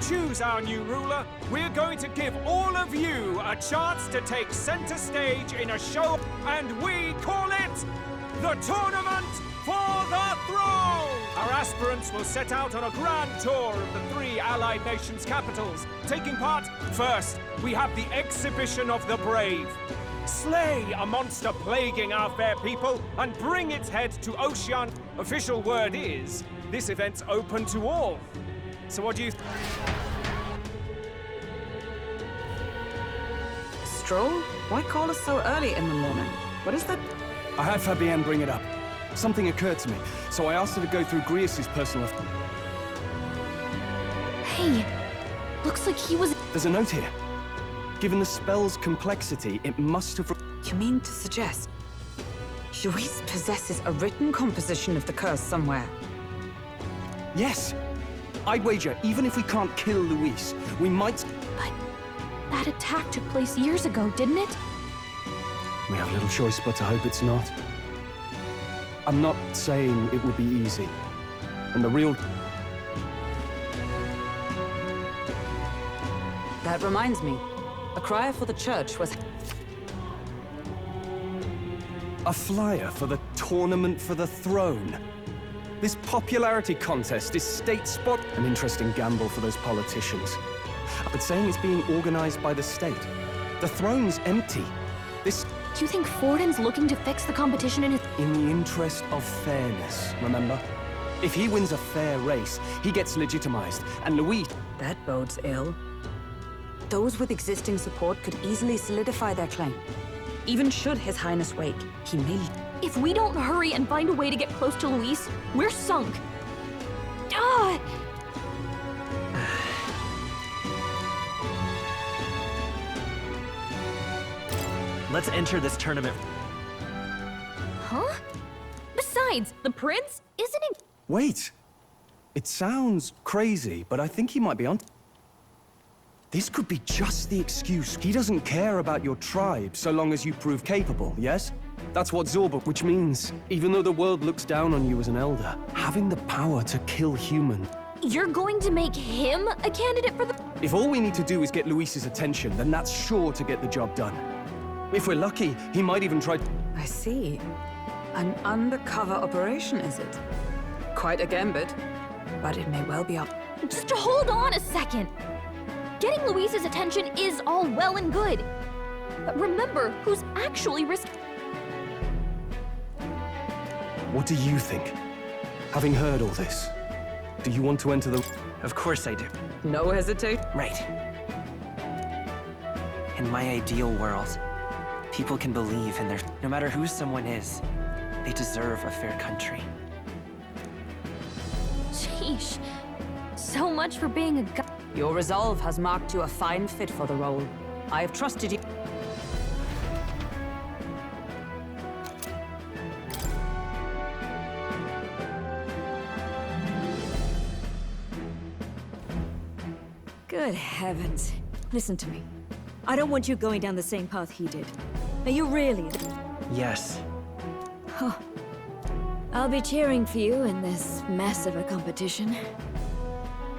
choose our new ruler, we're going to give all of you a chance to take center stage in a show, and we call it the Tournament for the Throne! Our aspirants will set out on a grand tour of the 3 allied nations' capitals. Taking part, first, we have the Exhibition of the Brave. Slay a monster plaguing our fair people and bring its head to Ocean. Official word is, this event's open to all. So what do you... Stroll? Why call us so early in the morning? What is that? I had Fabienne bring it up. Something occurred to me, so I asked her to go through Grius' personal... Hey, looks like he was... There's a note here. Given the spell's complexity, it must have... You mean to suggest Luis possesses a written composition of the curse somewhere? Yes! I'd wager, even if we can't kill Luis, we might... But that attack took place years ago, didn't it? We have little choice but to hope it's not. I'm not saying it will be easy. And the real... That reminds me. A crier for the church was... A flyer for the Tournament for the Throne. This popularity contest is state spot. An interesting gamble for those politicians. But saying it's being organized by the state. The throne's empty. This... Do you think Forden's looking to fix the competition in his... In the interest of fairness, remember? If he wins a fair race, he gets legitimized, and Luis... That bodes ill. Those with existing support could easily solidify their claim. Even should His Highness wake, he may... If we don't hurry and find a way to get close to Luis, we're sunk. Ah! Let's enter this tournament. Huh? Besides, the prince isn't it? Wait! It sounds crazy, but I think he might be on... This could be just the excuse. He doesn't care about your tribe so long as you prove capable, yes? That's what Zorba, which means, even though the world looks down on you as an elder, having the power to kill human. You're going to make him a candidate for the... If all we need to do is get Luis's attention, then that's sure to get the job done. If we're lucky, he might even try... I see. An undercover operation, is it? Quite a gambit, but it may well be up. Just hold on a second. Getting Luis's attention is all well and good. But remember who's actually risking... What do you think? Having heard all this, do you want to enter the... Of course I do. No hesitation. Right. In my ideal world, people can believe in their... No matter who someone is, they deserve a fair country. Sheesh. So much for being a guy. Your resolve has marked you a fine fit for the role. I have trusted you. Good heavens. Listen to me. I don't want you going down the same path he did. Are you really? Yes. Huh. I'll be cheering for you in this mess of a competition.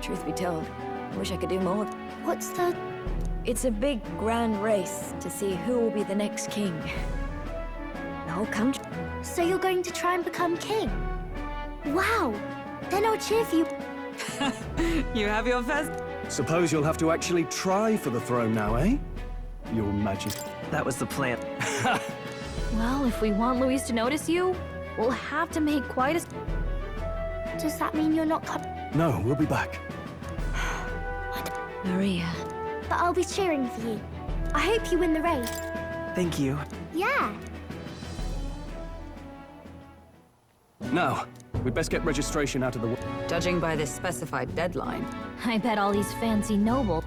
Truth be told, I wish I could do more. What's the... It's a big, grand race to see who will be the next king. The whole country. So you're going to try and become king? Wow! Then I'll cheer for you. You have your first... Suppose you'll have to actually try for the throne now, eh? Your Majesty. That was the plan. Well, if we want Luis to notice you, we'll have to make quite a... Does that mean you're not coming? No, we'll be back. Maria. But I'll be cheering for you. I hope you win the race. Thank you. Yeah. Now, we'd best get registration out of the way. Judging by this specified deadline, I bet all these fancy nobles...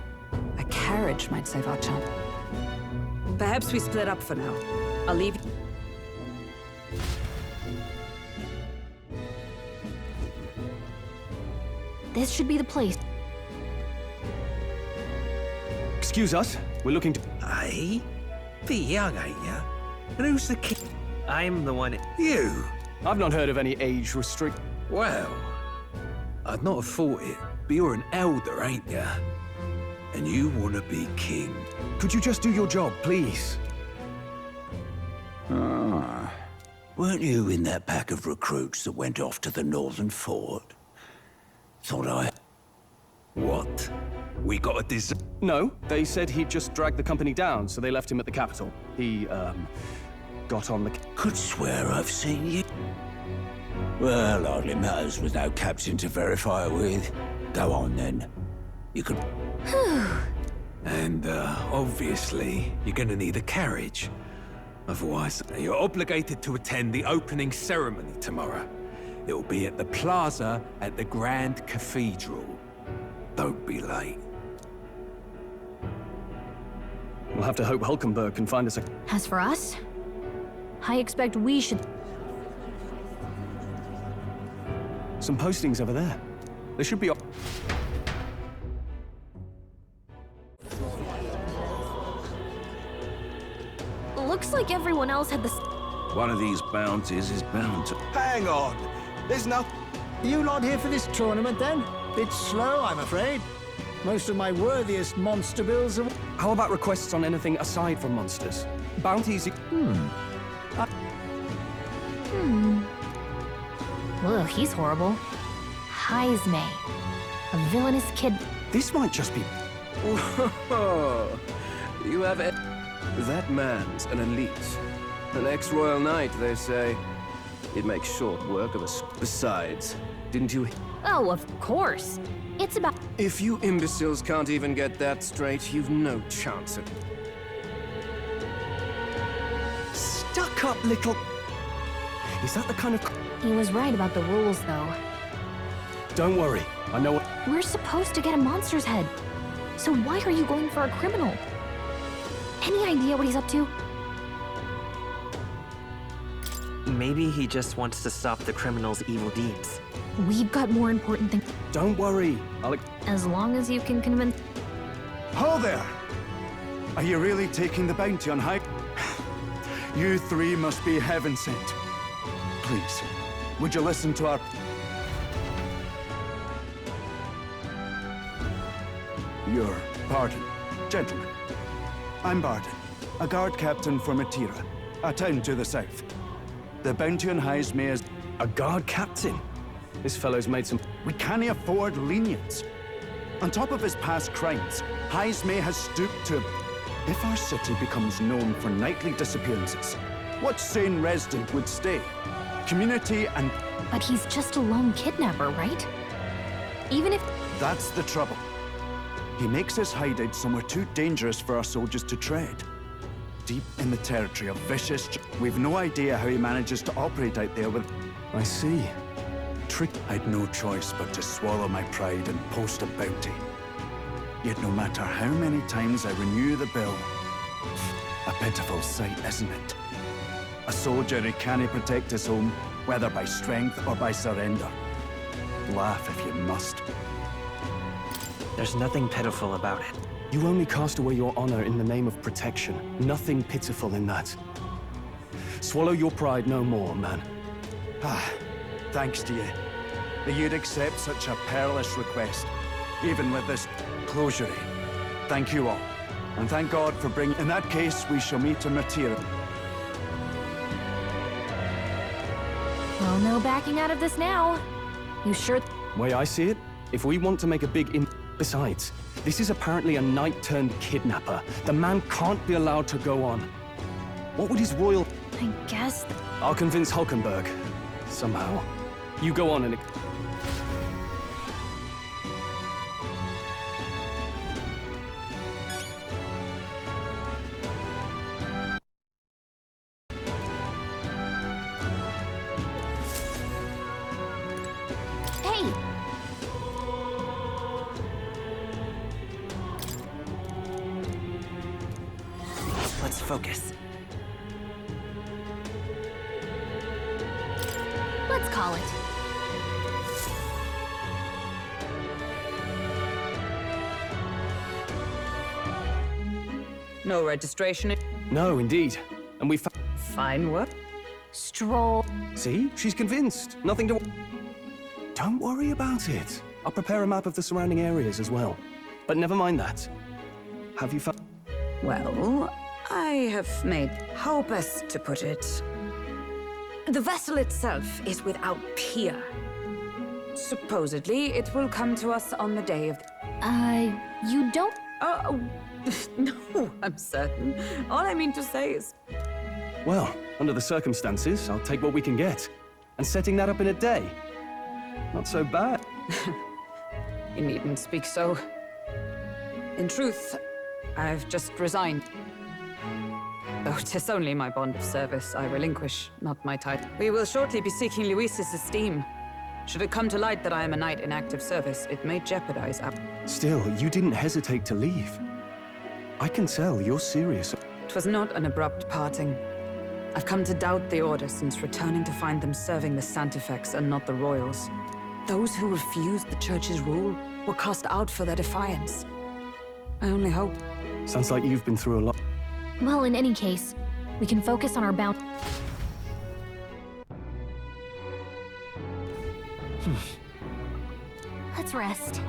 a carriage might save our chance. Perhaps we split up for now. I'll leave... This should be the place. Excuse us, we're looking to... Aye? Be young, ain't ya? And who's the king? I'm the one... You? I've not heard of any age restrict... Well, I'd not have thought it, But you're an elder, ain't ya? And you want to be king. Could you just do your job, please? Ah. Weren't you in that pack of recruits that went off to the northern fort? Thought I... What? We got a No, they said he'd just dragged the company down, so they left him at the capital. He, got on the... Could swear I've seen you. Well, hardly matters with no captain to verify it with. Go on, then. You could... And, obviously, you're gonna need a carriage. Otherwise, you're obligated to attend the opening ceremony tomorrow. It'll be at the plaza at the Grand Cathedral. Don't be late. We'll have to hope Hulkenberg can find us a... As for us, I expect we should... Some postings over there. There should be... Looks like everyone else had this... One of these bounties is bound to... Hang on. There's no... You lot here for this tournament, then? Bit slow, I'm afraid. Most of my worthiest monster bills are... How about requests on anything aside from monsters? Bounties... Ugh, he's horrible. Heisme. A villainous kid... This might just be... You have... That man's an elite. An ex-royal knight, they say. It makes short work of us. Besides, didn't you... Oh, of course. It's about... If you imbeciles can't even get that straight, you've no chance at... Stuck-up little... Is that the kind of... He was right about the rules, though. Don't worry, I know what... We're supposed to get a monster's head. So why are you going for a criminal? Any idea what he's up to? Maybe he just wants to stop the criminal's evil deeds. We've got more important things. Don't worry, As long as you can convince... Ho there! Are you really taking the bounty on high... You three must be heaven sent. Please, would you listen to our... Your pardon, gentlemen. I'm Barton, a guard captain for Matira, a town to the south. The bounty on Heisme is... A guard captain? This fellow's made some... We can't afford lenience. On top of his past crimes, Heisme has stooped to... If our city becomes known for nightly disappearances, what sane resident would stay? Community and... But he's just a lone kidnapper, right? Even if... That's the trouble. He makes his hideout somewhere too dangerous for our soldiers to tread. Deep in the territory of vicious... We've no idea how he manages to operate out there with... I see. I'd no choice but to swallow my pride and post a bounty. Yet no matter how many times I renew the bill, a pitiful sight, isn't it? A soldier who can't protect his home, whether by strength or by surrender. Laugh if you must. There's nothing pitiful about it. You only cast away your honor in the name of protection. Nothing pitiful in that. Swallow your pride no more, man. Thanks to you, that you'd accept such a perilous request, even with this closure. Thank you all, and thank God for bringing... In that case, we shall meet in Matira. Well, no backing out of this now. You sure... Way I see it, if we want to make a big Besides, this is apparently a knight-turned-kidnapper. The man can't be allowed to go on. What would his royal... I guess... I'll convince Hulkenberg. Somehow. You go on and... Hey! Let's focus. Let's call it. No registration. No, indeed. And we Fine work. Stroll. See? She's convinced. Nothing to... Don't worry about it. I'll prepare a map of the surrounding areas as well. But never mind that. Have you found... Well, I have made... how best to put it? The vessel itself is without peer. Supposedly, it will come to us on the day of... You don't... Oh, no, I'm certain. All I mean to say is... Well, under the circumstances, I'll take what we can get. And setting that up in a day. Not so bad. You needn't speak so. In truth, I've just resigned. Though 'tis only my bond of service I relinquish, not my title. We will shortly be seeking Luis's esteem. Should it come to light that I am a knight in active service, it may jeopardize our... Still, you didn't hesitate to leave. I can tell you're serious. It was not an abrupt parting. I've come to doubt the Order since returning to find them serving the Santifex and not the Royals. Those who refused the Church's rule were cast out for their defiance. I only hope. Sounds like you've been through a lot. Well, in any case, we can focus on our bounty. Let's rest.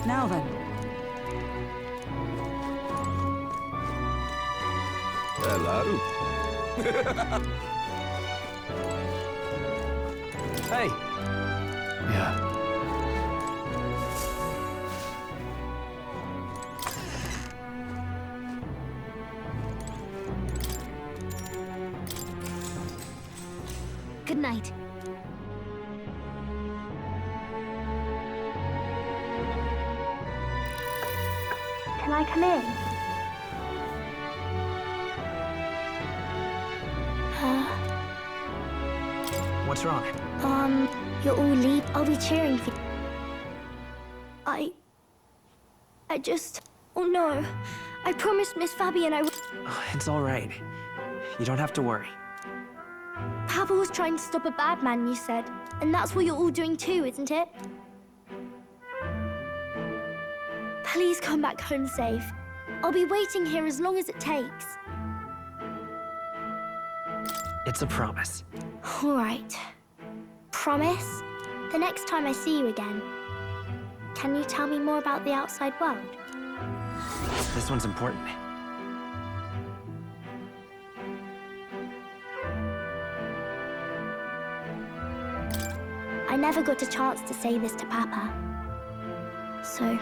Now then. Hello. Hey! Yeah. Good night. Can I come in? What's wrong? You're all leave. I'll be cheering for you. I just... Oh no. I promised Miss Fabian I would... Oh, it's all right. You don't have to worry. Papa was trying to stop a bad man, you said. And that's what you're all doing too, isn't it? Please come back home safe. I'll be waiting here as long as it takes. It's a promise. All right. Promise? The next time I see you again, can you tell me more about the outside world? This one's important. I never got a chance to say this to Papa. So,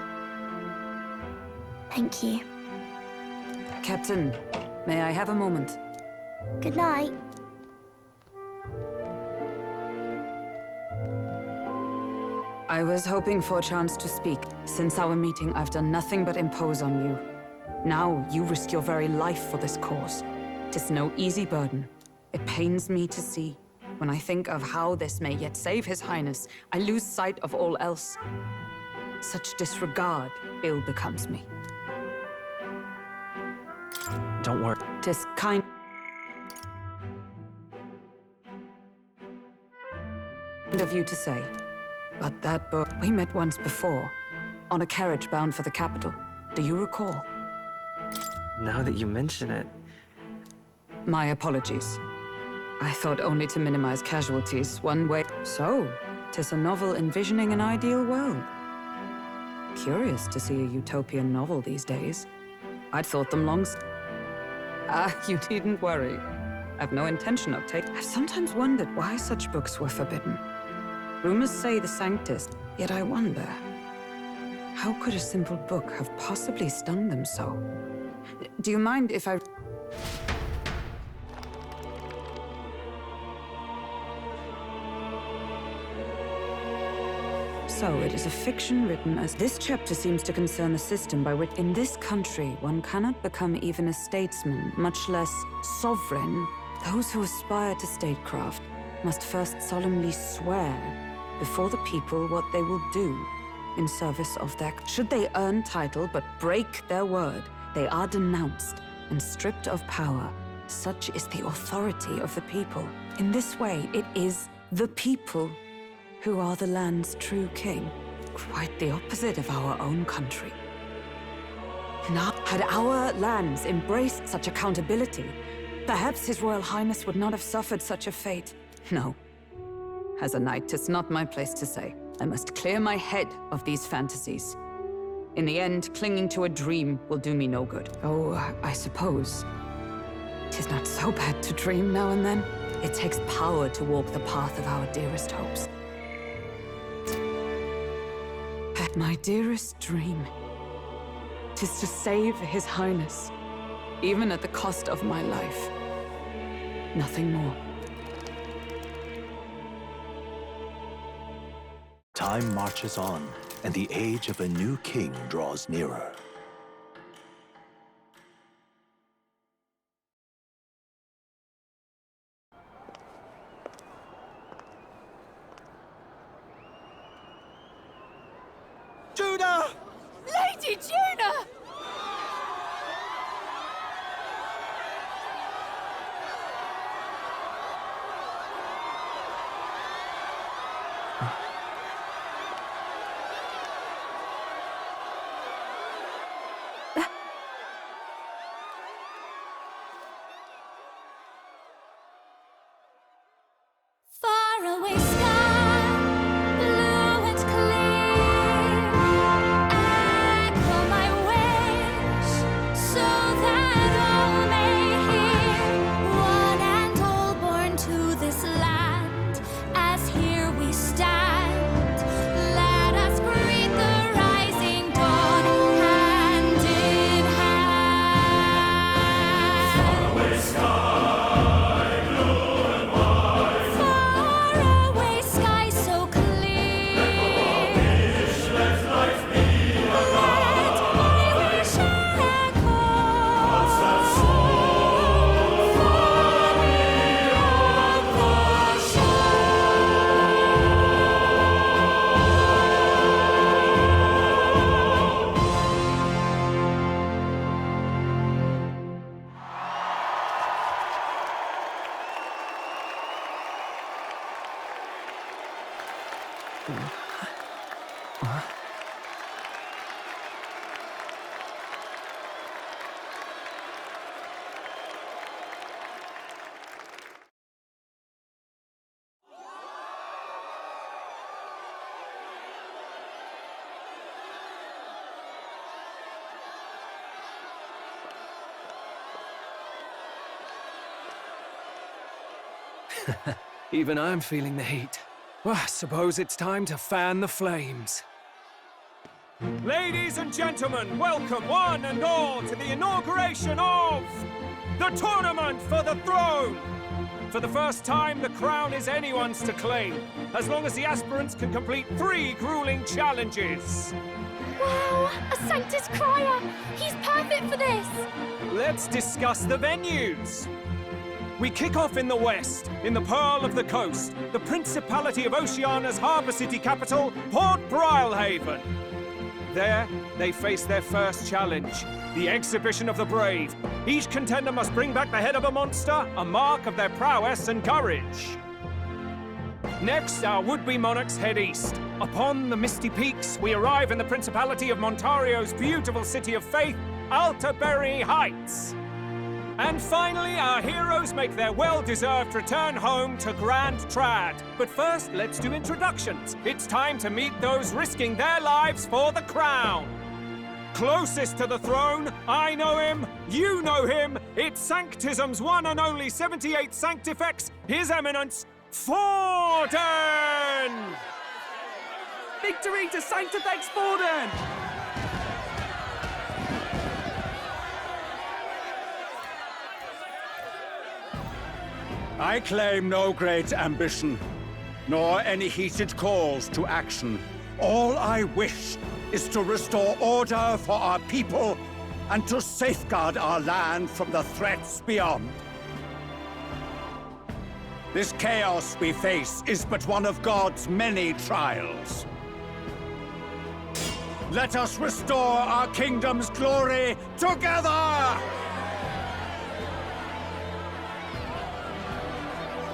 thank you. Captain, may I have a moment? Good night. I was hoping for a chance to speak. Since our meeting, I've done nothing but impose on you. Now, you risk your very life for this cause. 'Tis no easy burden. It pains me to see. When I think of how this may yet save His Highness, I lose sight of all else. Such disregard ill becomes me. Don't worry. 'Tis kind of you to say. But that book, we met once before, on a carriage bound for the capital. Do you recall? Now that you mention it... My apologies. I thought only to minimize casualties one way. So, 'tis a novel envisioning an ideal world. Curious to see a utopian novel these days. I'd thought them long... you needn't worry. I've no intention of taking... I've sometimes wondered why such books were forbidden. Rumors say the Sanctus, yet I wonder... How could a simple book have possibly stunned them so? Do you mind if I... So, it is a fiction written as... This chapter seems to concern the system by which... In this country, one cannot become even a statesman, much less sovereign. Those who aspire to statecraft must first solemnly swear before the people what they will do in service of their... Should they earn title but break their word, they are denounced and stripped of power. Such is the authority of the people. In this way, it is the people who are the land's true king. Quite the opposite of our own country. Now, had our lands embraced such accountability, perhaps His Royal Highness would not have suffered such a fate. No. As a knight, it's not my place to say. I must clear my head of these fantasies. In the end, clinging to a dream will do me no good. Oh, I suppose 'tis not so bad to dream now and then. It takes power to walk the path of our dearest hopes. My dearest dream 'tis to save His Highness, even at the cost of my life. Nothing more. Time marches on, and the age of a new king draws nearer. Judah! Lady Juna! Faraway sky, blue and clear. Echo my wish, so that all may hear. One and all born to this land, as here we stand. Let us greet the rising dawn, hand in hand. Faraway sky. Faraway sky so clear. Let my wish echo. Far beyond the Even I'm feeling the heat. Well, I suppose it's time to fan the flames. Ladies and gentlemen, welcome one and all to the inauguration of the Tournament for the Throne! For the first time, the crown is anyone's to claim, as long as the aspirants can complete 3 grueling challenges. Wow, a Sanctus Crier! He's perfect for this! Let's discuss the venues. We kick off in the west, in the Pearl of the Coast, the Principality of Oceania's harbour city capital, Port Brilehaven. There, they face their first challenge, the Exhibition of the Brave. Each contender must bring back the head of a monster, a mark of their prowess and courage. Next, our would-be monarchs head east. Upon the misty peaks, we arrive in the Principality of Montario's beautiful city of faith, Altaberry Heights. And finally, our heroes make their well-deserved return home to Grand Trad. But first, let's do introductions. It's time to meet those risking their lives for the crown. Closest to the throne, I know him, you know him. It's Sanctism's one and only 78th Sanctifex, His Eminence, Forden! Victory to Sanctifex Forden! I claim no great ambition, nor any heated calls to action. All I wish is to restore order for our people and to safeguard our land from the threats beyond. This chaos we face is but one of God's many trials. Let us restore our kingdom's glory together!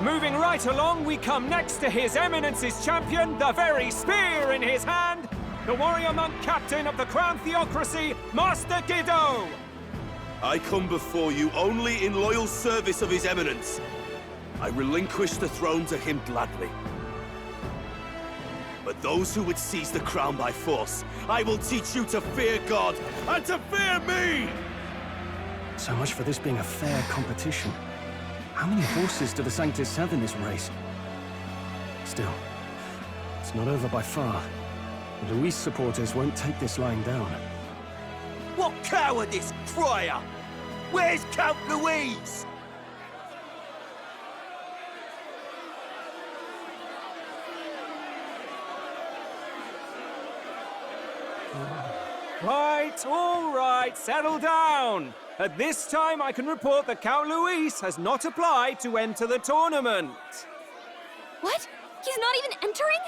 Moving right along, we come next to His Eminence's champion, the very spear in his hand, the warrior monk captain of the Crown Theocracy, Master Giddo! I come before you only in loyal service of His Eminence. I relinquish the throne to him gladly. But those who would seize the crown by force, I will teach you to fear God and to fear me! So much for this being a fair competition. How many horses do the Sanctus have in this race? Still, it's not over by far. The Luis supporters won't take this lying down. What cowardice, crier! Where's Count Louise? All right, settle down. At this time, I can report that Count Luis has not applied to enter the tournament. What? He's not even entering?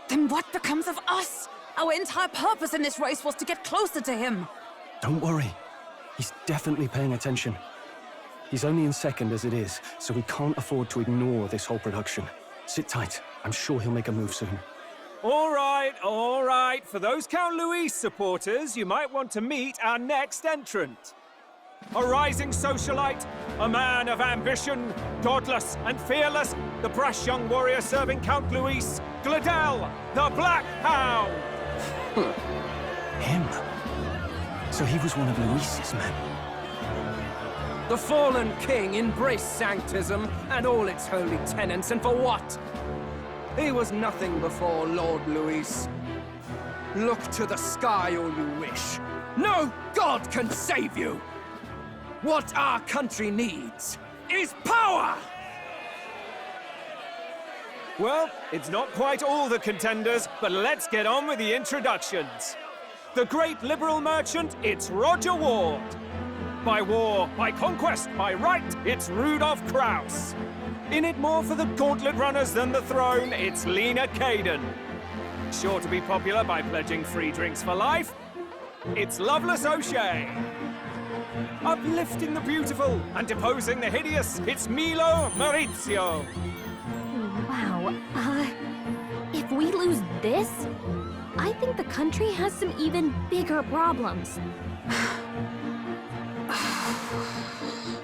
Then what becomes of us? Our entire purpose in this race was to get closer to him. Don't worry. He's definitely paying attention. He's only in second as it is, so we can't afford to ignore this whole production. Sit tight. I'm sure he'll make a move soon. All right. For those Count Luis supporters, you might want to meet our next entrant. A rising socialite, a man of ambition, godless and fearless, the brash young warrior serving Count Luis, Gladel, the Black Hound! Him? So he was one of Luis's men. The fallen king embraced Sanctism and all its holy tenets, and for what? He was nothing before Lord Luis. Look to the sky all you wish. No god can save you! What our country needs is power! Well, it's not quite all the contenders, but let's get on with the introductions. The great liberal merchant, it's Roger Ward. By war, by conquest, by right, it's Rudolph Kraus. In it more for the gauntlet runners than the throne, it's Lena Caden. Sure to be popular by pledging free drinks for life, it's Loveless O'Shea. Uplifting the beautiful and deposing the hideous, it's Milo Maurizio. Wow, if we lose this, I think the country has some even bigger problems.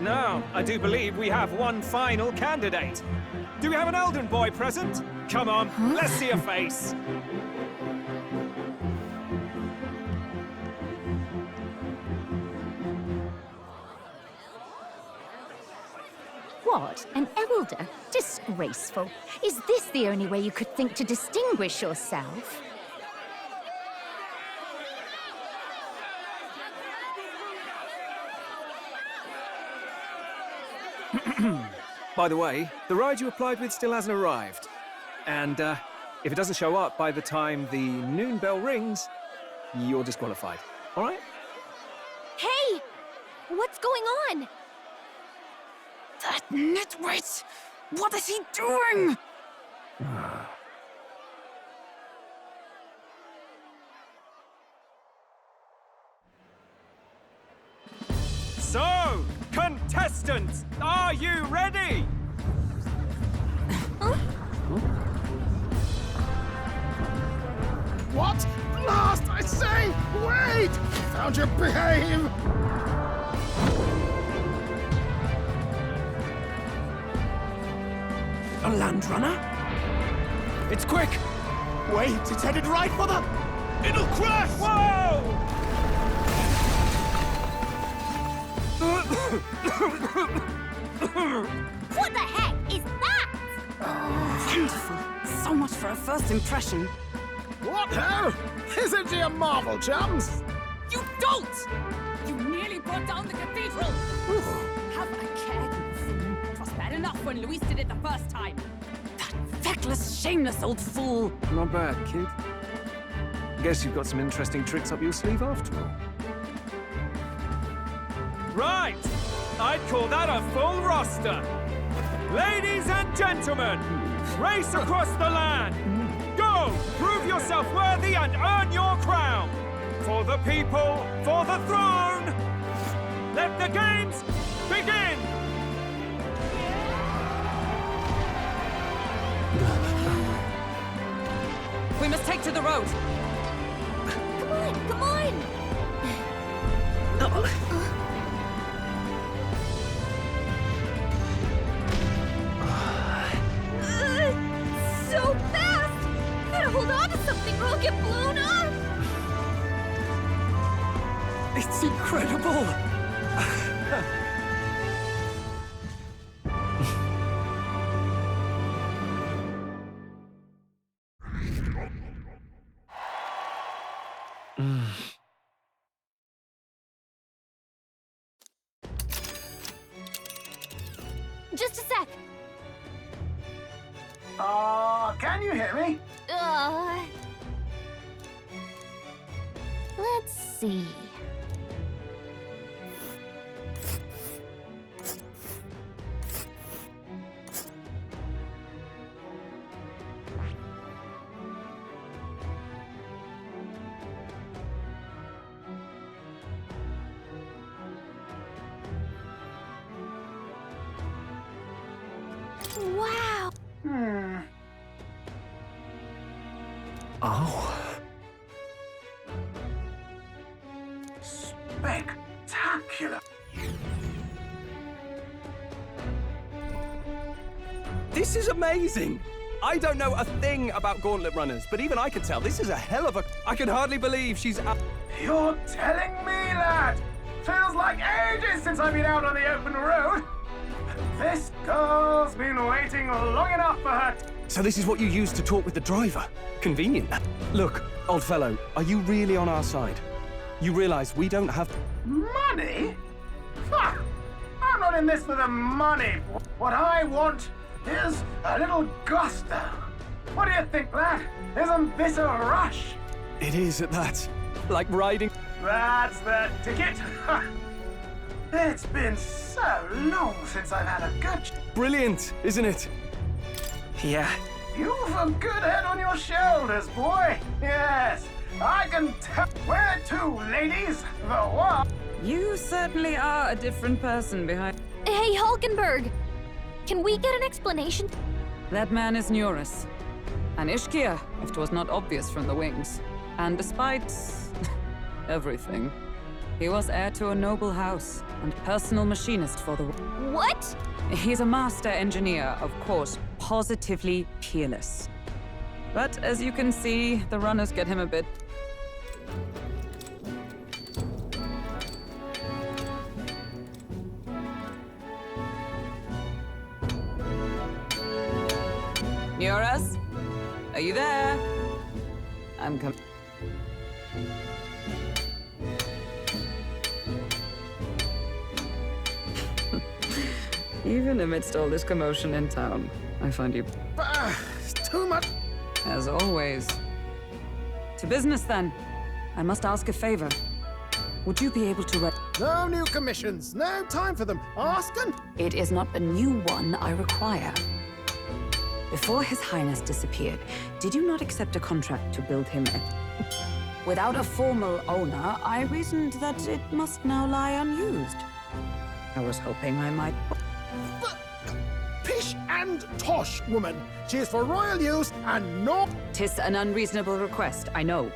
Now, I do believe we have one final candidate. Do we have an Elden boy present? Come on, let's see a face. What? An elder? Disgraceful. Is this the only way you could think to distinguish yourself? By the way, the ride you applied with still hasn't arrived. And if it doesn't show up by the time the noon bell rings, you're disqualified. All right? Hey! What's going on? That nitwit! What is he doing? So, contestants, are you ready? What? Blast, I say! Wait! Found you behave! A land runner? It's quick! Wait, it's headed right for the... It'll crash! Whoa! What the heck is that? Wonderful. So much for a first impression. What hell? Isn't he a marvel, chums? You don't! You nearly brought down the cathedral! Have a care, you fool. It was bad enough when Luis did it the first time. That feckless, shameless old fool. Not bad, kid. Guess you've got some interesting tricks up your sleeve after all. Right! I'd call that a full roster. Ladies and gentlemen, race across the land. Go! Prove yourself worthy and earn your crown. For the people, for the throne. Let the games begin! We must take to the road. Come on, come on! So fast! think we'll get blown up? It's incredible! Just a sec. Can you hear me? Let's see. Wow. Oh. Spectacular. This is amazing! I don't know a thing about gauntlet runners, but even I can tell this is a hell of a... I can hardly believe she's... You're telling me, lad? Feels like ages since I've been out on the open road. This girl's been waiting long enough for her. So this is what you use to talk with the driver? Convenient. Look, old fellow, are you really on our side? You realize we don't have... Money? Fuck! I'm not in this for the money. What I want is a little gusto. What do you think, lad? Isn't this a rush? It is at that. Like riding... That's the ticket. It's been so long since I've had a good... Brilliant, isn't it? Yeah. You've a good head on your shoulders, boy. Yes, I can tell. Where to, ladies? The what? You certainly are a different person behind... Hey, Hulkenberg! Can we get an explanation? That man is Nuris. An Ishkia, if 'twas not obvious from the wings. And despite... everything, he was heir to a noble house and personal machinist for the... What? He's a master engineer, of course, positively peerless. But as you can see, the runners get him a bit... Nuris? Are you there? I'm coming. Even amidst all this commotion in town, I find you... It's too much. As always. To business, then. I must ask a favor. Would you be able to No new commissions. No time for them. Asking? It is not a new one I require. Before His Highness disappeared, did you not accept a contract to build him a... Without a formal owner, I reasoned that it must now lie unused. I was hoping I might... Pish and tosh, woman. She is for royal use and no... 'Tis an unreasonable request, I know.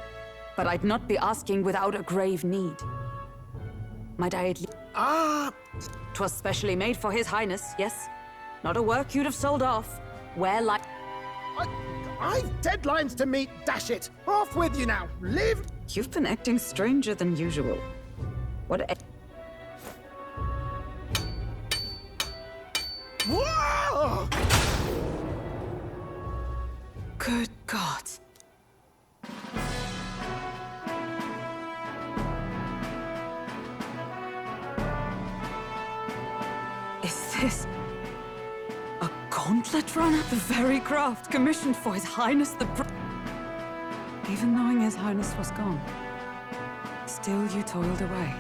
But I'd not be asking without a grave need. Might I at least... 'Twas specially made for His Highness, yes? Not a work you'd have sold off. Where like... I've deadlines to meet, dash it. Off with you now. Leave... You've been acting stranger than usual. What a... Whoa! Good God. Is this... a gauntlet runner? The very craft commissioned for His Highness the Even knowing His Highness was gone, still you toiled away.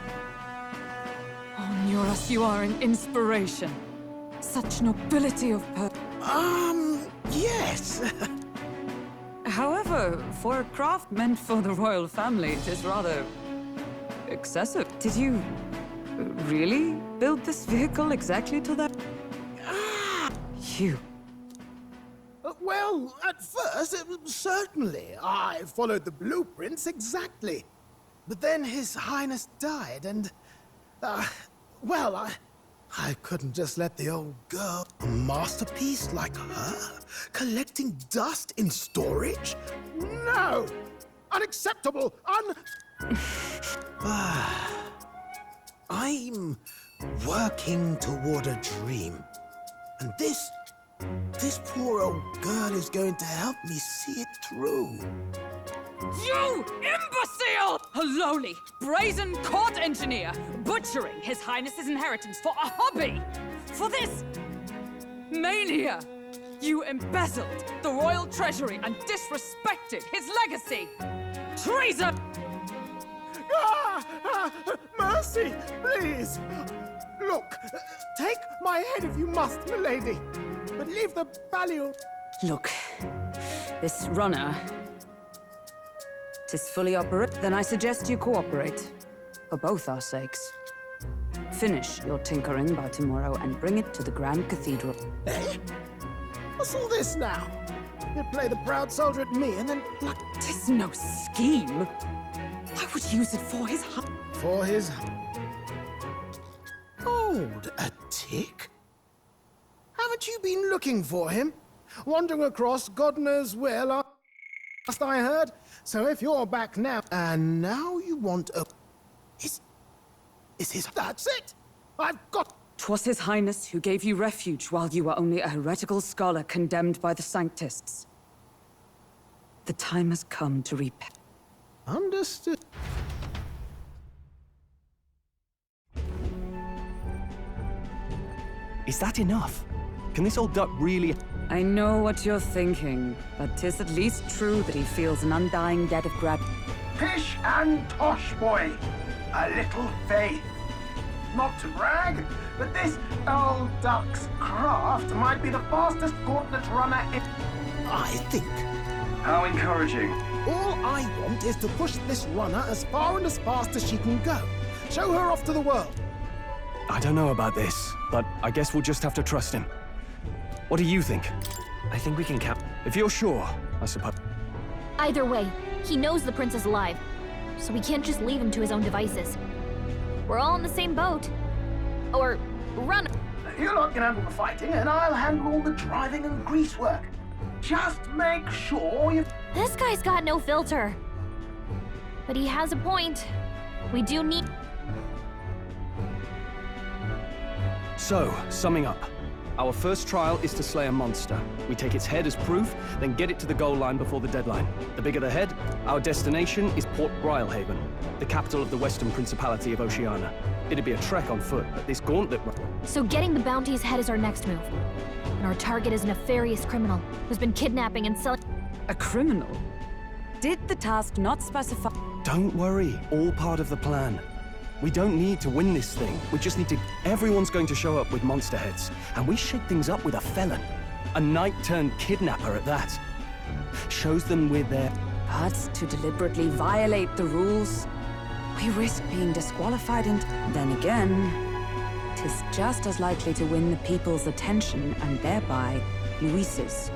Oh, Nuris, you are an inspiration. Such nobility of yes. However, for a craft meant for the royal family, it is rather... excessive. Did you... really build this vehicle exactly to that? You... Well, at first, certainly. I followed the blueprints exactly. But then His Highness died, and... well, I couldn't just let the old girl, a masterpiece like her, collecting dust in storage? No! Unacceptable! I'm working toward a dream. And this poor old girl is going to help me see it through. You imbecile! A lowly, brazen court engineer, butchering His Highness's inheritance for a hobby! For this mania! You embezzled the royal treasury and disrespected his legacy! Treason! Mercy, please! Look, take my head if you must, milady, but leave the value... Look, this runner... is fully operate, then I suggest you cooperate. For both our sakes. Finish your tinkering by tomorrow and bring it to the Grand Cathedral. Eh? What's all this now? You play the proud soldier at me and then... Tis no scheme. I would use it for his... For his... Hold a tick. Haven't you been looking for him? Wandering across God knows where last I heard? So if you're back now, and now you want a... Is his... That's it! I've got... 'Twas His Highness who gave you refuge while you were only a heretical scholar condemned by the Sanctists. The time has come to repay. Understood. Is that enough? Can this old duck really... I know what you're thinking, but 'tis at least true that he feels an undying debt of gratitude. Pish and tosh, boy. A little faith. Not to brag, but this old duck's craft might be the fastest gauntlet runner in... I think. How encouraging. All I want is to push this runner as far and as fast as she can go. Show her off to the world. I don't know about this, but I guess we'll just have to trust him. What do you think? I think we can count. If you're sure, I suppose. Either way, he knows the prince is alive, so we can't just leave him to his own devices. We're all in the same boat. Or run. You lot can handle the fighting, and I'll handle all the driving and grease work. Just make sure you... This guy's got no filter. But he has a point. We do need... So, summing up. Our first trial is to slay a monster. We take its head as proof, then get it to the goal line before the deadline. The bigger the head, our destination is Port Brilehaven, the capital of the Western Principality of Oceania. It'd be a trek on foot, but this gauntlet... So getting the bounty's head is our next move. And our target is a nefarious criminal who's been kidnapping and selling... A criminal? Did the task not specify... Don't worry, all part of the plan. We don't need to win this thing. We just need to... Everyone's going to show up with monster heads, and we shake things up with a felon. A knight-turned-kidnapper at that. Shows them we're there. But to deliberately violate the rules, we risk being disqualified and... Then again, 'tis just as likely to win the people's attention and thereby Luis's.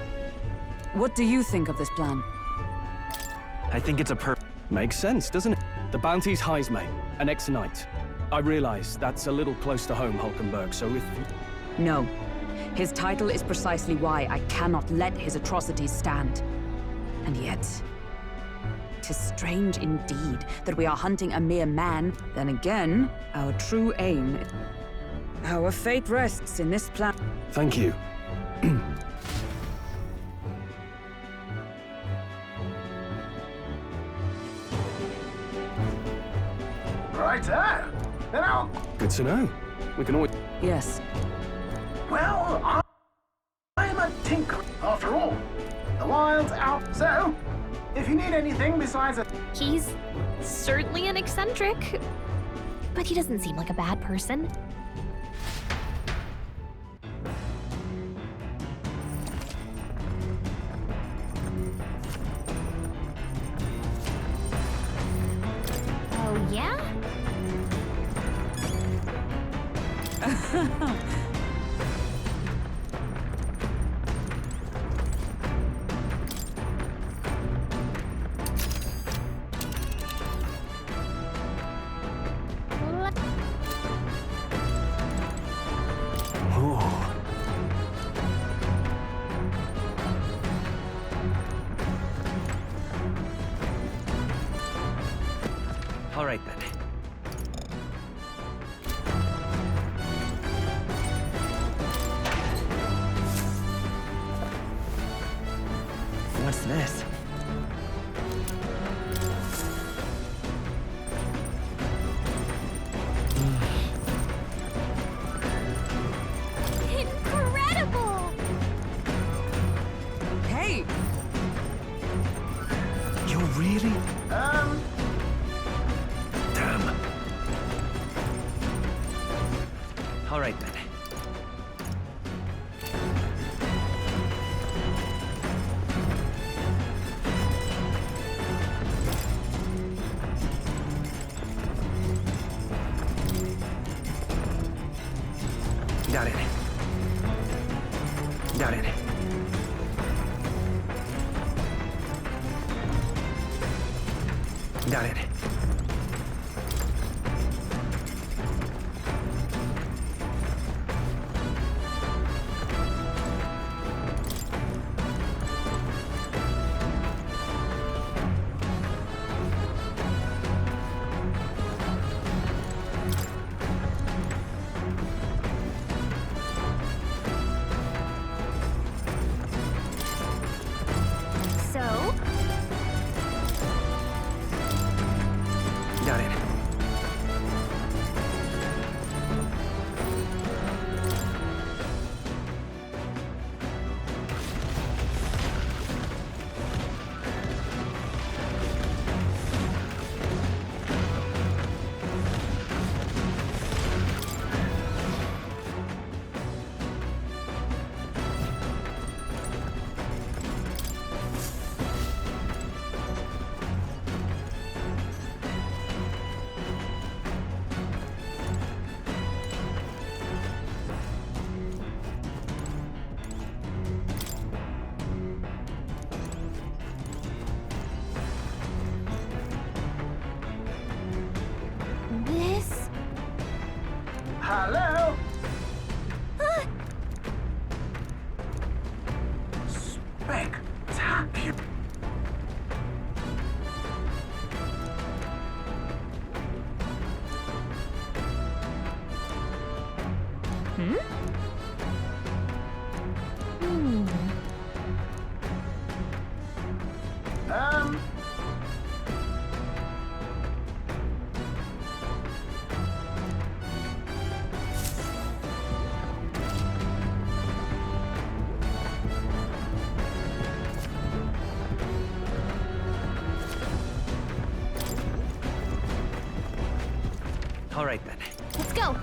What do you think of this plan? I think it's a Makes sense, doesn't it? The bounty's Heismay, an ex-knight. I realize that's a little close to home, Hulkenberg, so if... No. His title is precisely why I cannot let his atrocities stand. And yet... 'tis strange indeed that we are hunting a mere man. Then again, our true aim... Our fate rests in this plan. Thank you. Righto. Then I'll... Good to know. We can always... Yes. Well, I'm a tinker, after all. The wild's out, so... If you need anything besides a... He's certainly an eccentric, but he doesn't seem like a bad person. Oh, yeah? All right then. What's this? Incredible! Hey! You're really? Damn. All right then. Got it. Got it. Got it. So? Got it. This? Hello? Spectacular. Hmm? Hmm. All right then. Let's go.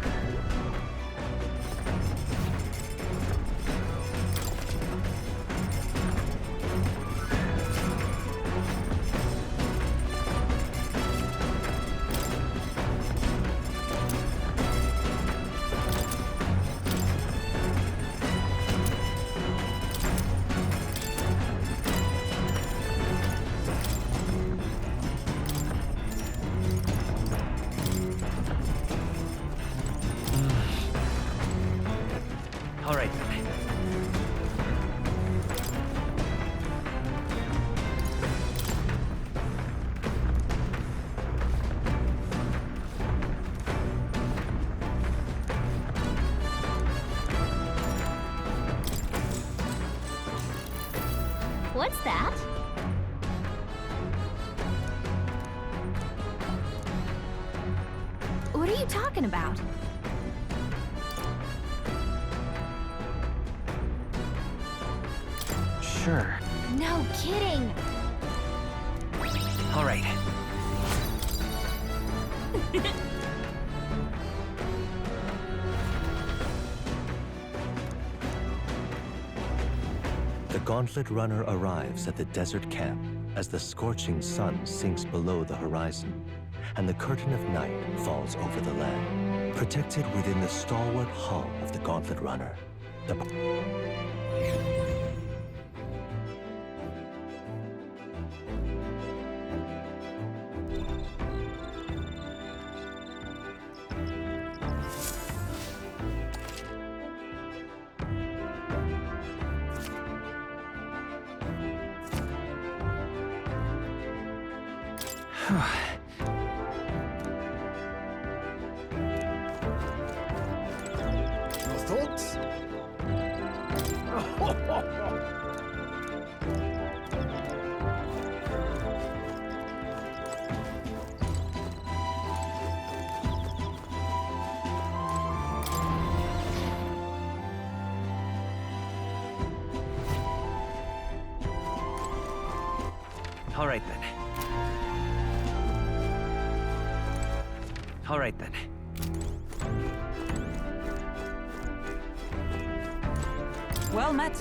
All right then. What's that? What are you talking about? Sure. No kidding. All right. The Gauntlet Runner arrives at the desert camp as the scorching sun sinks below the horizon, and the curtain of night falls over the land. Protected within the stalwart hull of the Gauntlet Runner, the All right then. All right then. Well met.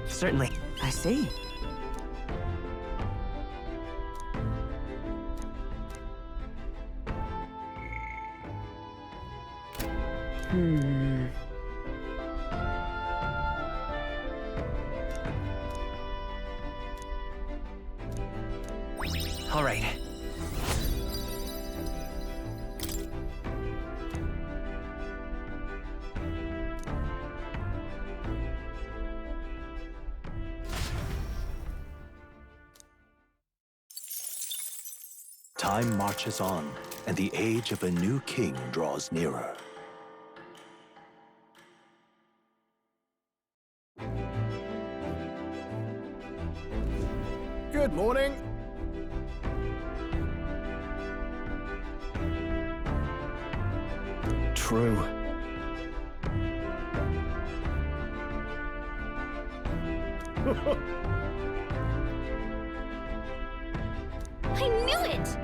Certainly. I see. All right. Time marches on, and the age of a new king draws nearer. Good morning. True. I knew it!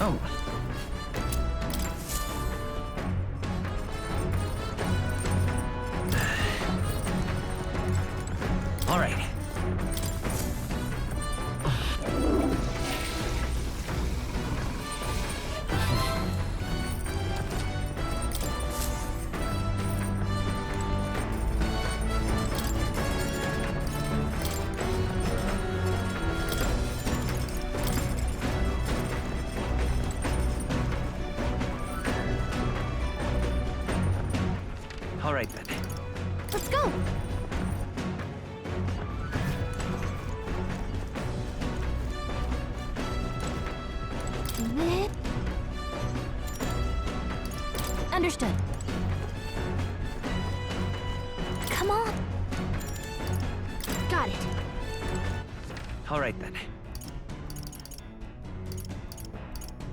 Oh. All right. All right then. Let's go! Understood. Come on. Got it. All right then.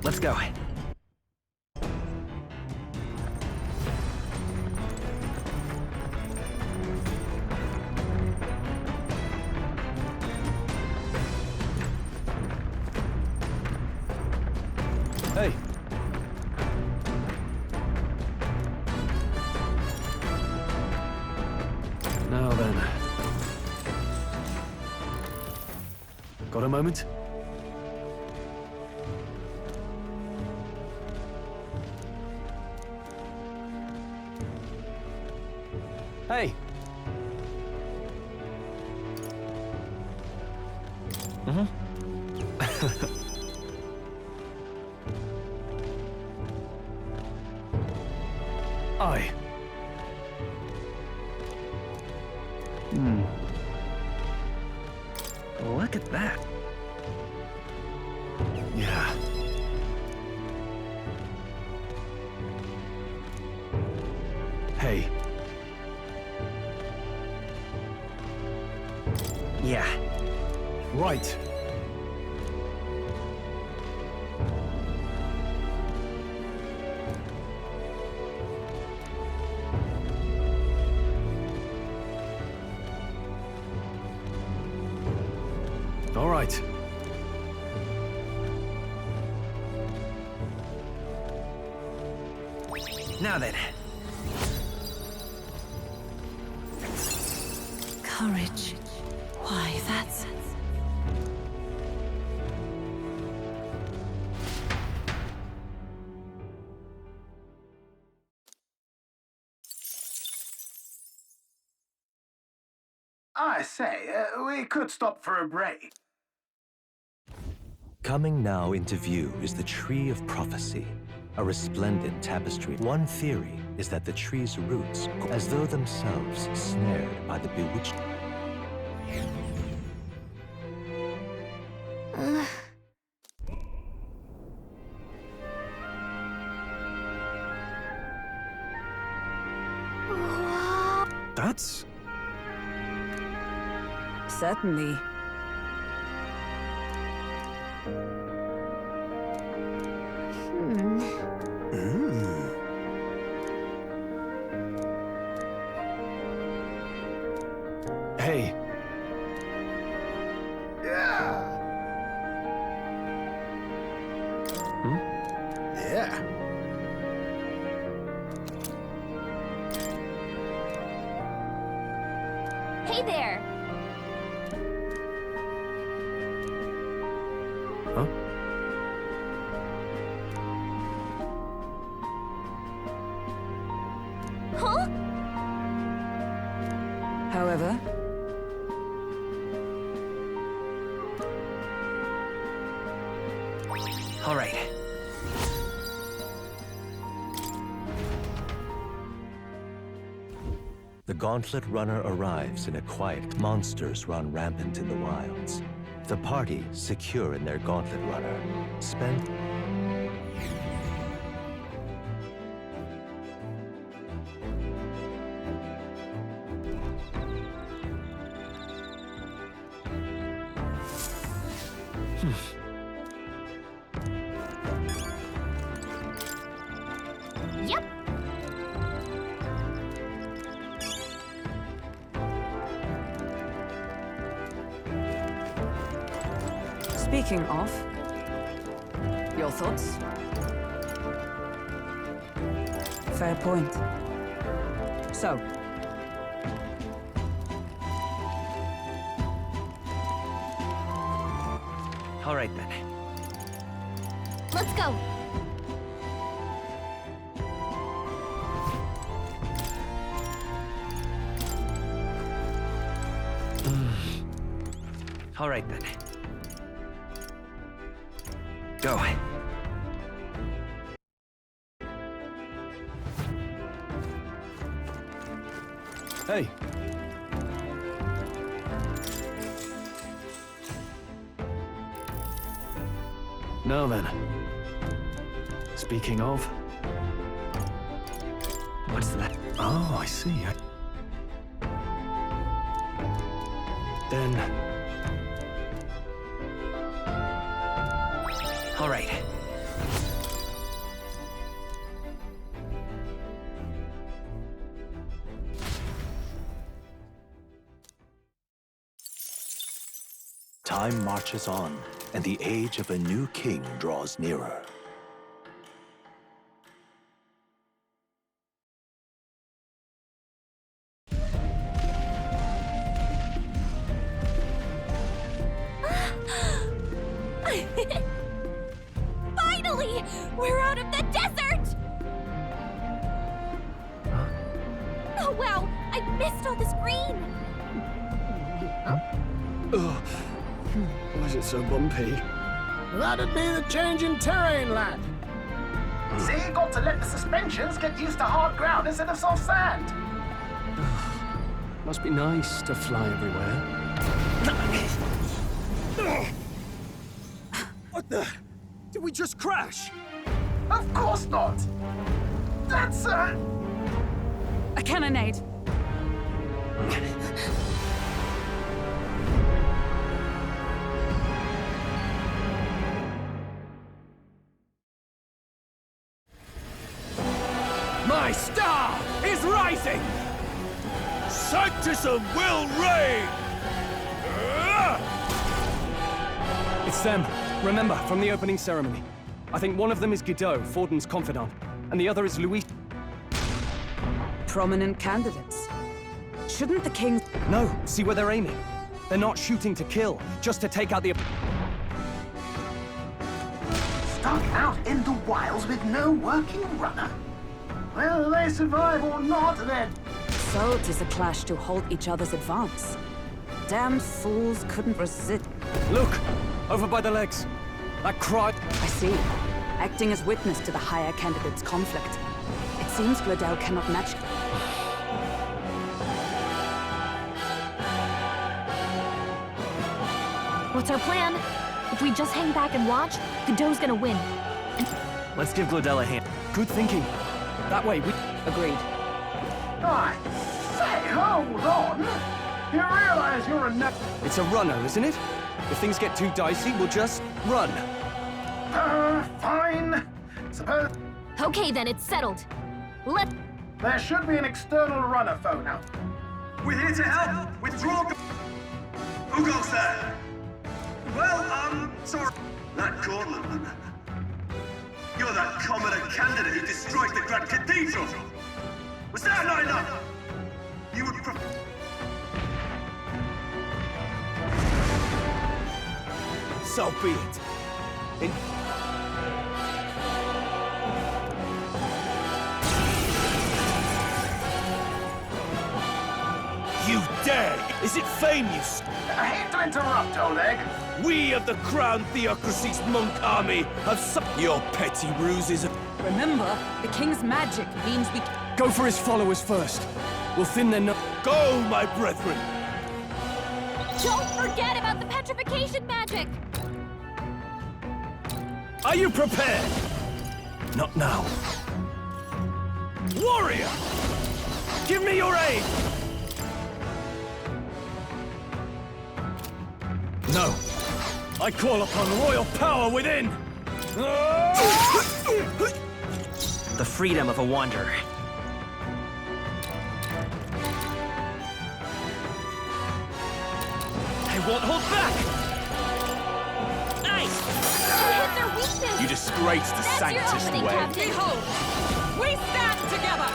Let's go. Hey. Now then. Got a moment? Hey. Aye. Look at that. Yeah. Hey. Yeah. Right. All right. Now then. Courage. Why, that's I say, we could stop for a break. Coming now into view is the Tree of Prophecy, a resplendent tapestry. One theory is that the tree's roots, as though themselves snared by the bewitched. That's... Certainly. Hey. Yeah. Yeah. Hey there! Huh? Huh? However, All right. The Gauntlet Runner arrives in a quiet. Monsters run rampant in the wilds. The party, secure in their Gauntlet Runner, spend... Yep. speaking of, your thoughts? Fair point. So, All right then. Let's go. All right then. Go. Hey. Now then. Speaking of... What's that? Oh, I see. Then... All right. Time marches on, and the age of a new king draws nearer. Finally! We're out of the desert! Oh wow, I missed all this green! Ugh. Why is it so bumpy? That'd be the change in terrain, lad. See, you got to let the suspensions get used to hard ground instead of soft sand. Must be nice to fly everywhere. What the? Did we just crash? Of course not. That's a cannonade. My star is rising! Sanctism will reign! It's them. Remember, from the opening ceremony. I think one of them is Guido, Forden's confidant, and the other is Louis. Prominent candidates. Shouldn't the king... No, see where they're aiming. They're not shooting to kill, just to take out the... stuck out in the wilds with no working runner. Whether they survive or not, then... So 'tis a clash to halt each other's advance. damned fools couldn't resist. Look! Over by the legs. That cry... I see. Acting as witness to the higher candidate's conflict. It seems Gladel cannot match... What's our plan? If we just hang back and watch, Godot's gonna win. Let's give Gladel a hand. Good thinking. That way, we... Agreed. I say, hold on! You realize you're a It's a runner, isn't it? If things get too dicey, we'll just run. Fine. Suppose... Okay then, it's settled. There should be an external runner phone out. We're here to help! Withdraw... Who goes there? Well, sorry. That Cortland. You're that commoner candidate who destroyed the Grand Cathedral! Was that not enough? You would So be it. You dare! Is it fame you... I hate to interrupt, Oleg. We of the Crown Theocracy's monk army have your petty ruses. Remember, the king's magic means we... Go for his followers first. We'll thin their... Go, my brethren! Don't forget about the petrification magic! Are you prepared? Not now. Warrior! Give me your aid! No. I call upon royal power within! The freedom of a wanderer. I won't hold back! Nice! You hit their weakness! You disgraced the That's your Sanctus opening, way. Captain. Behold, we stand together!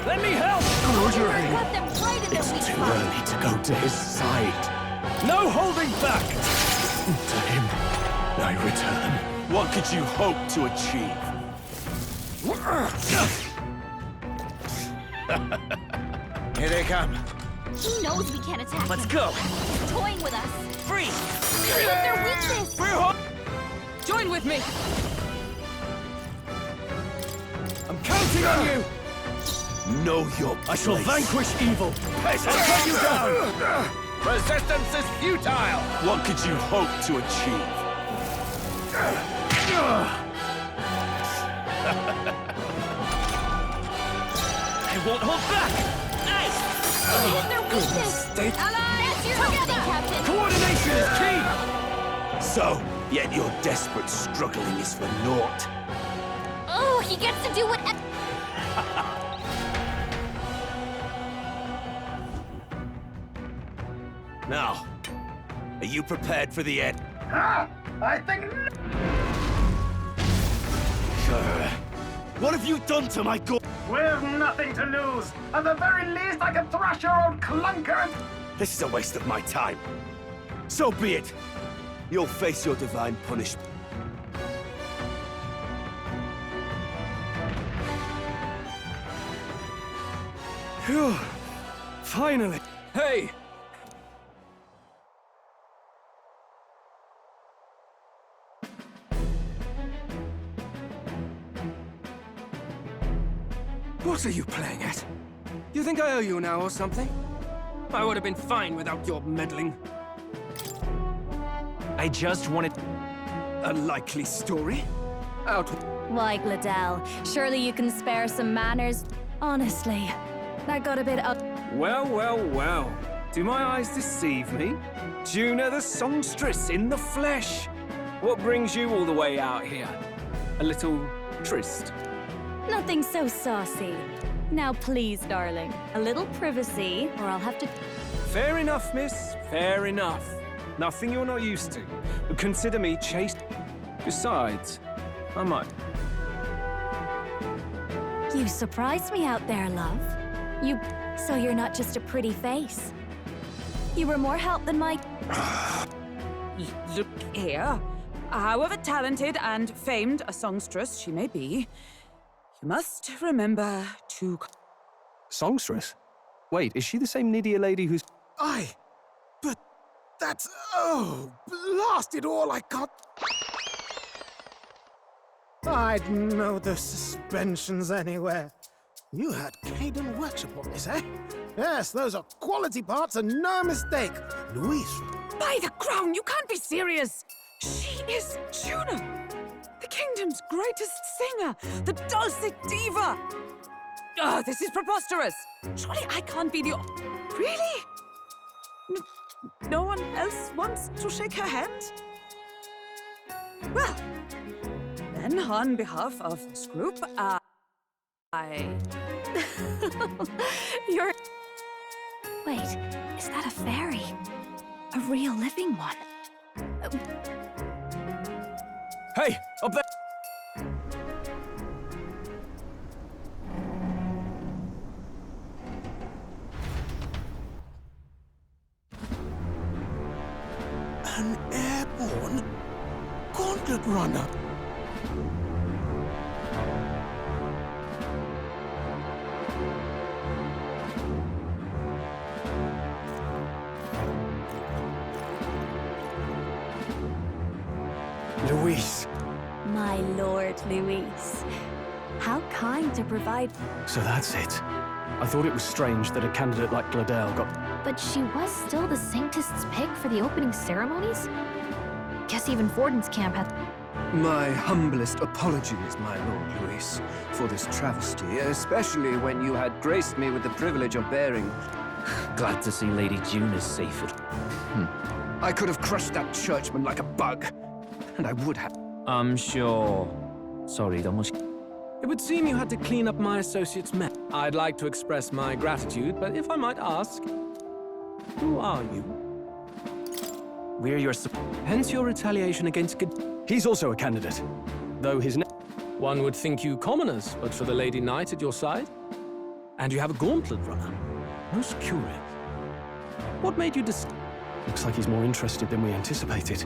Let me help! Cut them right in their weak Too spot. early to go to his side. No holding back! To him, I return. What could you hope to achieve? Here they come. He knows we can't attack Let's him. go. He's toying with us. Free! He hit their weakness! Join with me! I'm counting on you! Know your place. I shall vanquish evil. I'll cut you down! Resistance is futile! What could you hope to achieve? I won't hold back! Nice! He hit their weakness! That's your opening, Captain! Coordination is key! So, yet your desperate struggling is for naught. Oh, he gets to do what... Now, are you prepared for the end? I think... What have you done to my god? We've nothing to lose. At the very least, I can thrash your old clunker and... This is a waste of my time. So be it. You'll face your divine punishment. Phew. Finally. Hey! What are you playing at? You think I owe you now or something? I would have been fine without your meddling. I just wanted... A likely story? Out... Why, Gladel, surely you can spare some manners. Honestly, that got a bit up... Well, well, well. Do my eyes deceive me? Juna the songstress in the flesh. What brings you all the way out here? A little tryst? Nothing so saucy. Now please, darling, a little privacy, or I'll have to... Fair enough, miss. Fair enough. Nothing you're not used to. But consider me chaste. Besides, I might... You surprised me out there, love. So you're not just a pretty face. You were more help than my... Look here. However talented and famed a songstress she may be, Must remember to... Songstress? Wait, is she the same Nydia lady who's... Aye, but that's... Oh, blasted all I got. I'd know the suspensions anywhere. You had Caden workshop on this, eh? Yes, those are quality parts and no mistake. Luis. By the crown, you can't be serious! She is Juno, the kingdom's greatest singer, the dulcet diva! Oh, this is preposterous! Surely I can't be the... Really? No one else wants to shake her hand? Well, then on behalf of this group, You're... Wait, is that a fairy? A real living one? Hey, up there! An airborne gauntlet runner. Luis. My lord, Luis. How kind to provide... So that's it. I thought it was strange that a candidate like Gladel got... But she was still the Sanctist's pick for the opening ceremonies? Guess even Vorden's camp had... My humblest apologies, my Lord Luis, for this travesty, especially when you had graced me with the privilege of bearing... Glad to see Lady June is safe. I could have crushed that churchman like a bug, and I would have... I'm sure. Sorry, don't much. It would seem you had to clean up my associate's mess. I'd like to express my gratitude, but if I might ask, who are you? We're your... Hence your retaliation against... He's also a candidate, though his name... One would think you commoners, but for the Lady Knight at your side. And you have a gauntlet runner. Most curious. What made you Looks like he's more interested than we anticipated.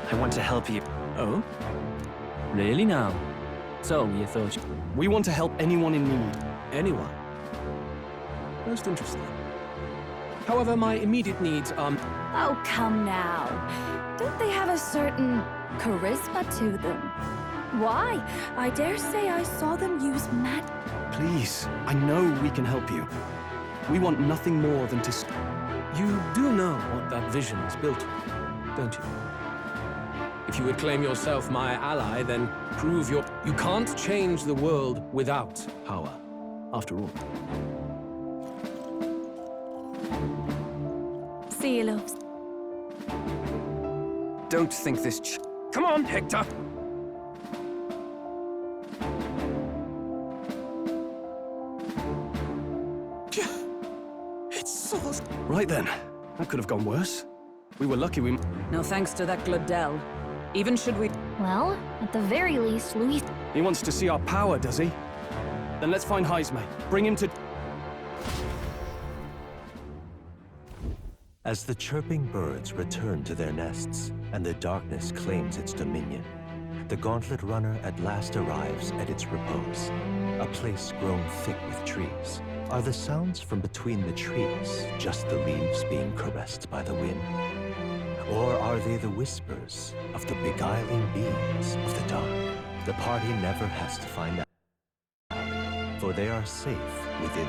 I want to help you. Oh? Really now? So, you thought... We want to help anyone in need. Anyone? Most interesting. However, my immediate needs are... Oh, come now. Don't they have a certain charisma to them? Why? I dare say I saw them use magic. Please, I know we can help you. We want nothing more than to... You do know what that vision is built on, don't you? If you would claim yourself my ally, then prove your... You can't change the world without power, after all. See you, loves. Don't think this Come on, Hector! It's so... Right then. That could have gone worse. We were lucky we... No thanks to that Gladel. Even should we... Well, at the very least, Luis... He wants to see our power, does he? Then let's find Heisme. Bring him to... As the chirping birds return to their nests and the darkness claims its dominion, the Gauntlet Runner at last arrives at its repose, a place grown thick with trees. Are the sounds from between the trees just the leaves being caressed by the wind? Or are they the whispers of the beguiling beings of the dark? The party never has to find out, for they are safe within.